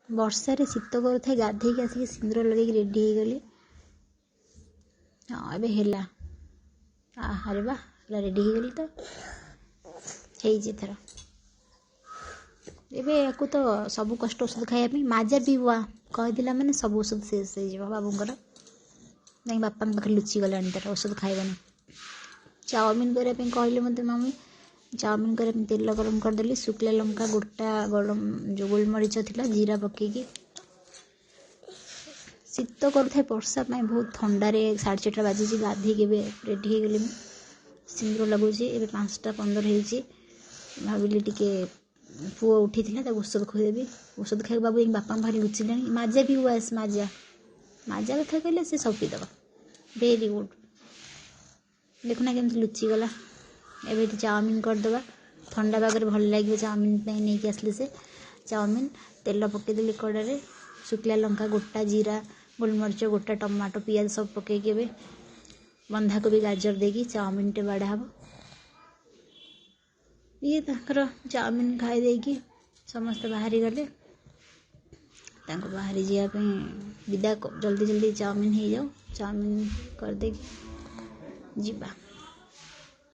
ବର୍ଷାରେ ଶୀତ କରୁଥାଏ ଗାଧେଇକି ଆସିକି ସିନ୍ଦୁର ଲଗେଇକି ରେଡ଼ି ହେଇଗଲି। ହଁ ଏବେ ହେଲା। ଆରେ ବା ପୁରା ରେଡ଼ି ହେଇଗଲି ତ ହେଇଛି ଏଥର। ଏବେ ୟାକୁ ତ ସବୁ କଷ୍ଟ ଔଷଧ ଖାଇବା ପାଇଁ ମାଜା ପିଇବା କହିଥିଲା ମାନେ ସବୁ ଔଷଧ ଶେଷ ହେଇଯିବ ବାବୁଙ୍କର। ନାଇଁ ବାପାଙ୍କ ପାଖରେ ଲୁଚି ଗଲାଣି ତାର ଔଷଧ ଖାଇବାନି। ଚାଉମିନ କରିବା ପାଇଁ କହିଲେ ମୋତେ ମମି। ଚାଉମିନ କରିବା ପାଇଁ ତେଲ ଗରମ କରିଦେଲି, ଶୁଖିଲା ଲଙ୍କା ଗୋଟା ଗରମ ଯେଉଁ ଗୋଲମରିଚ ଥିଲା ଜିରା ପକେଇକି। ଶୀତ କରୁଥାଏ ବର୍ଷା ପାଇଁ ବହୁତ ଥଣ୍ଡାରେ 4:30 ବାଜିଛି। ଗାଧେଇକି ଏବେ ରେଡ଼ି ହେଇଗଲି ମୁଁ ସିନ୍ଦୁର ଲଗାଉଛି। ଏବେ 5:15 ହେଇଛି। ଭାବିଲି ଟିକେ ପୁଅ ଉଠିଥିଲା ତାକୁ ଔଷଧ ଖୋଇଦେବି। ଔଷଧ ଖାଇବାକୁ ବାବୁ ଯାଇକି ବାପାଙ୍କ ପାଖରେ ଲୁଚିଲେଣି। ମାଜା ବି ୱାସ୍ ମାଜା କଥା କହିଲେ ସେ ସବୁ ପିଇଦେବ। Very good. ଦେଖୁନା କେମିତି ଲୁଚିଗଲା। ଏବେ ଏଠି ଚାଉମିନ କରିଦେବା। ଥଣ୍ଡା ପାଗରେ ଭଲ ଲାଗିବ ଚାଉମିନ ପାଇଁ ନେଇକି ଆସିଲେ ସେ। ଚାଉମିନ ତେଲ ପକେଇଦେଲି କଡ଼ାରେ, ଶୁଖିଲା ଲଙ୍କା ଗୋଟା ଜିରା ଗୋଲମରିଚ ଗୋଟା ଟମାଟୋ ପିଆଜ ସବୁ ପକେଇକି ଏବେ ବନ୍ଧାକୋବି ଗାଜର ଦେଇକି ଚାଉମିନଟେ ବାଡ଼ା ହେବ। ଇଏ ତାଙ୍କର ଚାଉମିନ ଖାଇ ଦେଇକି ସମସ୍ତେ ବାହାରି ଗଲେ। ତାଙ୍କୁ ବାହାରି ଯିବା ପାଇଁ ବିଦା ଜଲ୍ଦି ଚାଉମିନ ହେଇଯାଉ। ଚାଉମିନ କରିଦେଇକି ଯିବା।